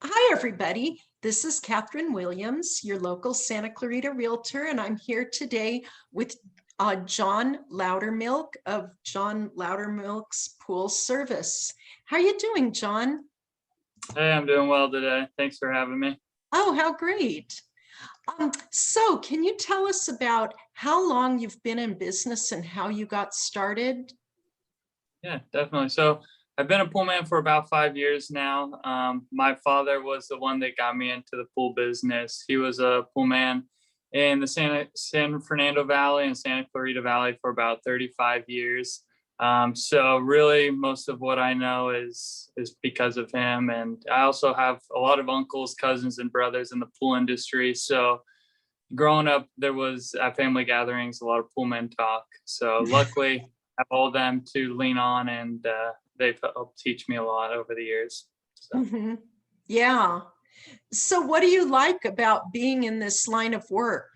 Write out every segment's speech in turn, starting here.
Hi, everybody. This is Catherine Williams, your local Santa Clarita Realtor, and I'm here today with Jon Lowdermilk of Jon Lowdermilk's Pool Service. How are you doing, Jon? Hey, I'm doing well today. Thanks for having me. Oh, how great. So can you tell us about how long you've been in business and how you got started? Yeah, definitely. So I've been a pool man for about 5 years now. My father was the one that got me into the pool business. He was a pool man in the San Fernando Valley and Santa Clarita Valley for about 35 years. So really most of what I know is because of him. And I also have a lot of uncles, cousins, and brothers in the pool industry. So growing up, there was at family gatherings a lot of pool men talk. So luckily, I have all of them to lean on, and they've helped teach me a lot over the years. So Yeah. So what do you like about being in this line of work?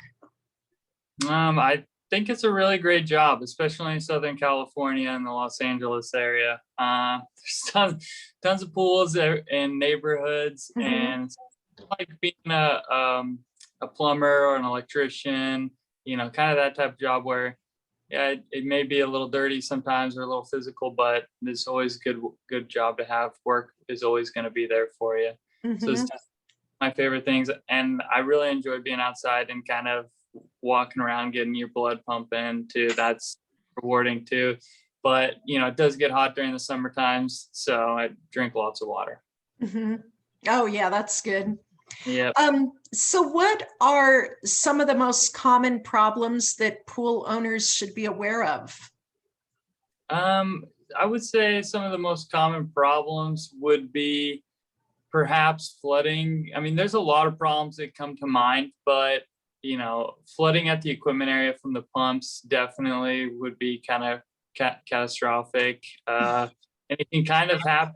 I think it's a really great job, especially in Southern California and the Los Angeles area. There's tons of pools in neighborhoods, Mhm. and it's like being a plumber or an electrician, kind of that type of job where yeah, it may be a little dirty sometimes or a little physical, but it's always good job to have. Work is always going to be there for you. So it's Mhm. just my favorite things, and I really enjoy being outside and kind of walking around, getting your blood pumping too. That's rewarding too. But it does get hot during the summer times, so I drink lots of water. Mhm. Oh, yeah, that's good. Yeah. So what are some of the most common problems that pool owners should be aware of? Um, I would say some of the most common problems would be perhaps flooding. I mean, there's a lot of problems that come to mind, but flooding at the equipment area from the pumps definitely would be kind of catastrophic. And it can kind of happen,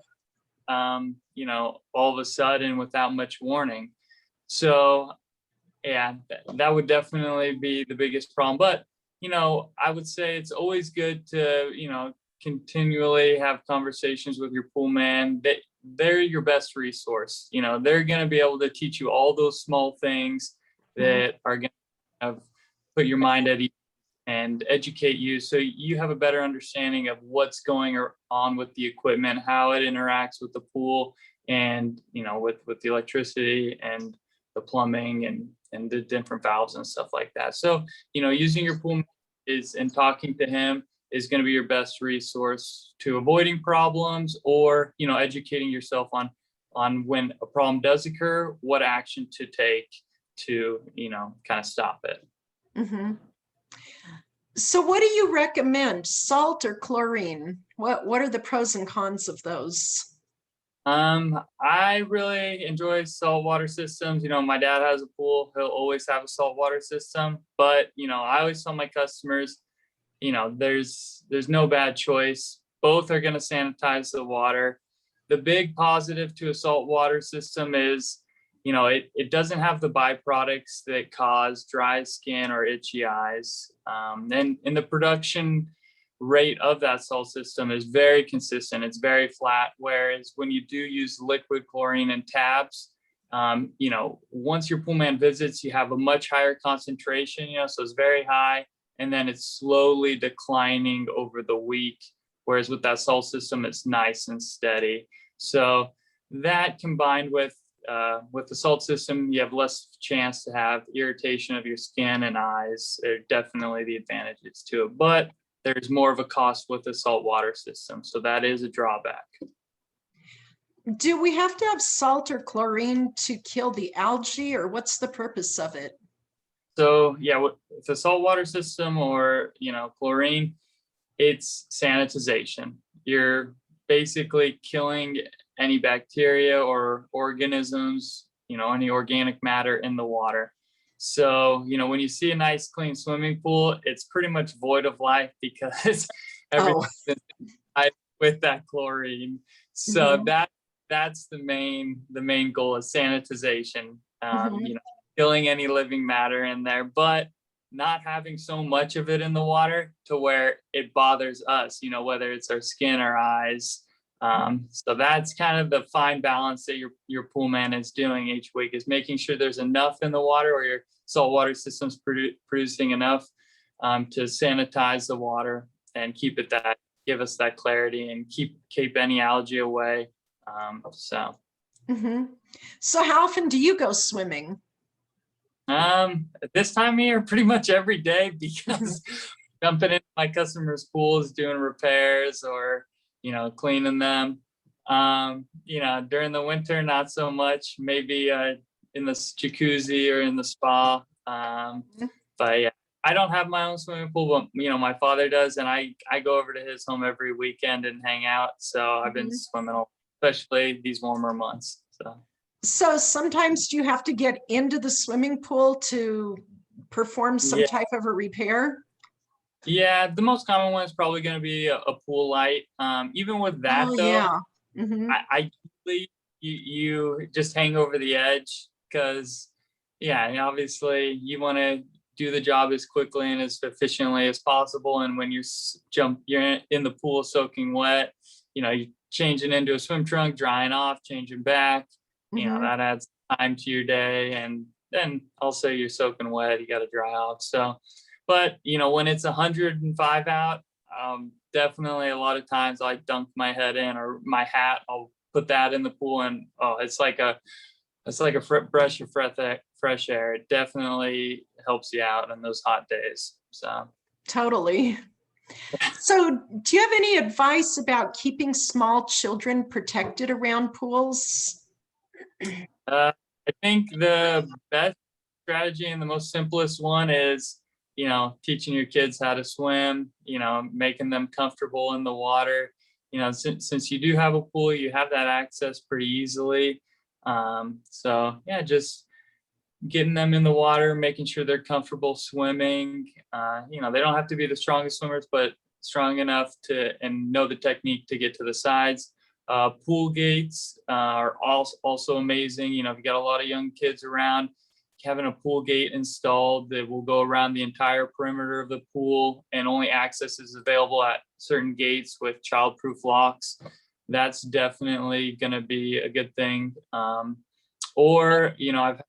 all of a sudden without much warning. So yeah, that would definitely be the biggest problem. But, I would say it's always good to, continually have conversations with your pool man. They're your best resource. They're going to be able to teach you all those small things Mhm. that are going to put your mind at ease and educate you so you have a better understanding of what's going on with the equipment, how it interacts with the pool, and with the electricity and the plumbing and the different valves and stuff like that. So using your pool is and talking to him is going to be your best resource to avoiding problems, or educating yourself on when a problem does occur, what action to take to kind of stop it. Mhm. So what do you recommend, salt or chlorine? What are the pros and cons of those? I really enjoy saltwater systems. My dad has a pool. He'll always have a saltwater system. But, I always tell my customers, there's no bad choice. Both are going to sanitize the water. The big positive to a saltwater system is, it doesn't have the byproducts that cause dry skin or itchy eyes. And the production rate of that salt system is very consistent. It's very flat. Whereas when you do use liquid chlorine in tabs, once your pool man visits, you have a much higher concentration, so it's very high, and then it's slowly declining over the week. Whereas with that salt system, it's nice and steady. So that combined with the salt system, you have less chance to have irritation of your skin and eyes. Are definitely the advantages to it, but there's more of a cost with the saltwater system, so that is a drawback. Do we have to have salt or chlorine to kill the algae, or what's the purpose of it? So yeah, with the saltwater system or chlorine, it's sanitization. You're basically killing any bacteria or organisms, any organic matter in the water. So, when you see a nice clean swimming pool, it's pretty much void of life because Oh, everything's been dyed with that chlorine. So mhm, that's the main goal is sanitization. mhm, Killing any living matter in there, but not having so much of it in the water to where it bothers us, whether it's our skin or eyes. So that's kind of the fine balance that your pool man is doing each week, is making sure there's enough in the water, or your saltwater system's producing enough to sanitize the water and give us that clarity and keep any algae away. Mm-hmm. So how often do you go swimming? At this time of year, pretty much every day, because jumping into my customers' pools, doing repairs, or cleaning them. During the winter, not so much. Maybe in the jacuzzi or in the spa. But yeah, I don't have my own swimming pool, but my father does, and I go over to his home every weekend and hang out. So I've been swimming, especially these warmer months. So sometimes do you have to get into the swimming pool to perform some type of a repair? Yeah, the most common one is probably going to be a pool light. Even with that, I usually you just hang over the edge, because obviously you want to do the job as quickly and as efficiently as possible. And when you're in the pool soaking wet, you're changing into a swim trunk, drying off, changing back. That adds time to your day, and then also you're soaking wet, you got to dry off. So, but when it's 105 out, definitely a lot of times I dunk my head in, or my hat, I'll put that in the pool, and it's like a breath of fresh air. It definitely helps you out on those hot days. So totally. So do you have any advice about keeping small children protected around pools? I think the best strategy and the most simplest one is, teaching your kids how to swim, making them comfortable in the water. Since you do have a pool, you have that access pretty easily. So yeah, just getting them in the water, making sure they're comfortable swimming. They don't have to be the strongest swimmers, but strong enough and know the technique to get to the sides. Pool gates are also amazing. If you got a lot of young kids around, having a pool gate installed that will go around the entire perimeter of the pool, and only access is available at certain gates with child-proof locks. That's definitely going to be a good thing. I've had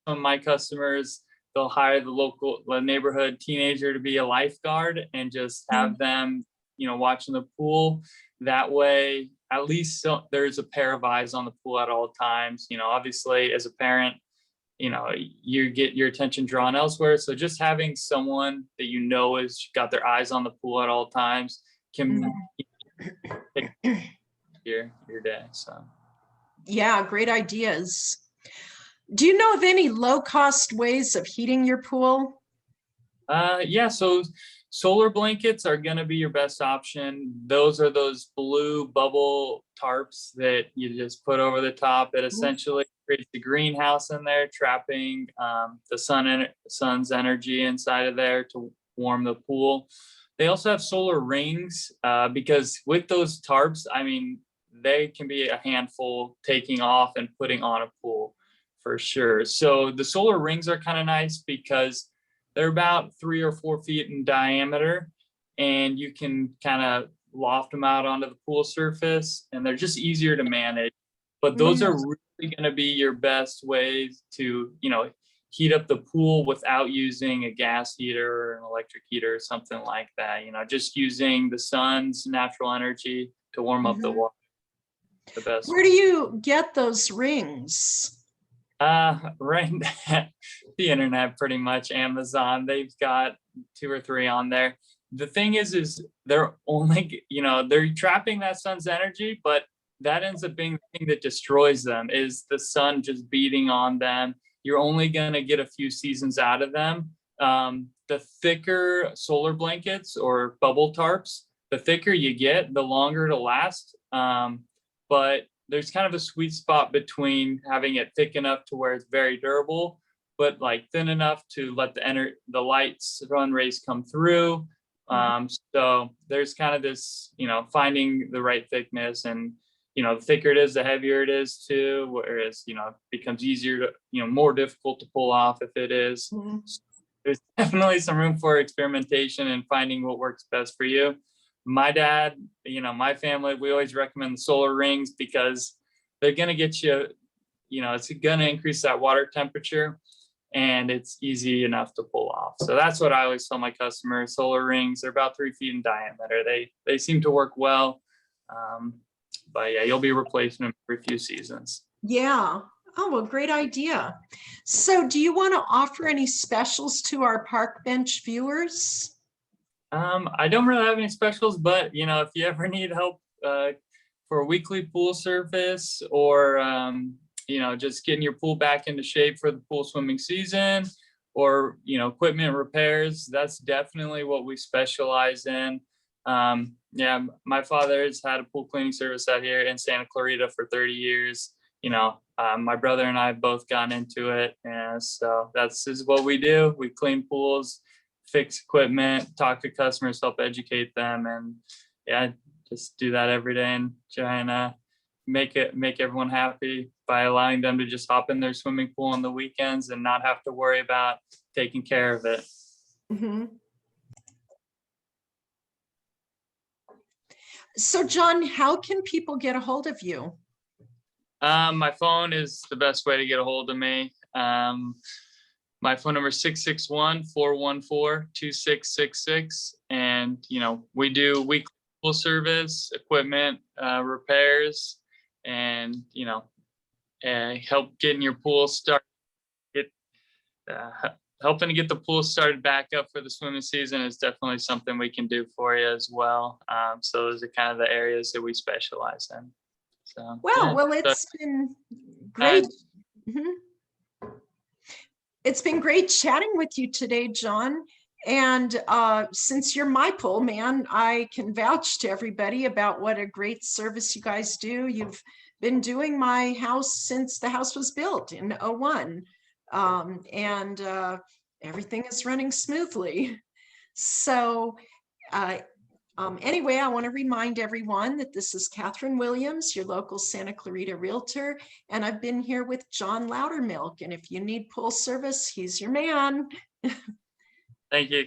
some of my customers, they'll hire the neighborhood teenager to be a lifeguard and just have them, watching the pool. That way, at least there's a pair of eyes on the pool at all times. Obviously, as a parent, you get your attention drawn elsewhere. So just having someone that has got their eyes on the pool at all times can take your day. So yeah, great ideas. Do you know of any low-cost ways of heating your pool? So solar blankets are going to be your best option. Those are those blue bubble tarps that you just put over the top. It essentially creates the greenhouse in there, trapping the sun's energy inside of there to warm the pool. They also have solar rings, because with those tarps, they can be a handful taking off and putting on a pool for sure. So the solar rings are kind of nice because they're about 3 or 4 feet in diameter, and you can kind of loft them out onto the pool surface, and they're just easier to manage. But those are really going to be your best ways to, heat up the pool without using a gas heater or an electric heater or something like that. Just using the sun's natural energy to warm up the water. The best. Where do you get those rings? Right at the internet, pretty much. Amazon, they've got 2 or 3 on there. The thing is they're only, they're trapping that sun's energy, but that ends up being the thing that destroys them, is the sun just beating on them. You're only going to get a few seasons out of them. The thicker solar blankets or bubble tarps, the thicker you get, the longer it'll last. But there's kind of a sweet spot between having it thick enough to where it's very durable, but like thin enough to let the light's sun rays come through. So there's kind of this, finding the right thickness, and the thicker it is, the heavier it is too, whereas, it becomes easier to, more difficult to pull off if it is. So there's definitely some room for experimentation and finding what works best for you. my dad, my family, we always recommend the solar rings because they're going to get you, it's going to increase that water temperature and it's easy enough to pull off. So that's what I always tell my customers. Solar rings, they're about 3 feet in diameter. They seem to work well. But yeah, you'll be replacing them every few seasons. Yeah. Oh, well, great idea. So do you want to offer any specials to our park bench viewers? I don't really have any specials, but if you ever need help for a weekly pool service or just getting your pool back into shape for the pool swimming season or equipment repairs, that's definitely what we specialize in. Yeah, my father has had a pool cleaning service out here in Santa Clarita for 30 years. My brother and I have both gone into it, and so that's is what we do. We clean pools, fix equipment, talk to customers, help educate them, and yeah, just do that every day and try and make everyone happy by allowing them to just hop in their swimming pool on the weekends and not have to worry about taking care of it. Mm-hmm. So John, how can people get a hold of you? My phone is the best way to get a hold of me. My phone number is 661-414-2666. And, we do weekly pool service, equipment repairs, and, help getting your pool started. Helping to get the pool started back up for the swimming season is definitely something we can do for you as well. So those are kind of the areas that we specialize in. So, Well, it's been great. It's been great chatting with you today, John. And since you're my pool man, I can vouch to everybody about what a great service you guys do. You've been doing my house since the house was built in '01. And everything is running smoothly. So anyway, I want to remind everyone that this is Catherine Williams, your local Santa Clarita realtor, and I've been here with Jon Lowdermilk. And if you need pool service, he's your man. Thank you.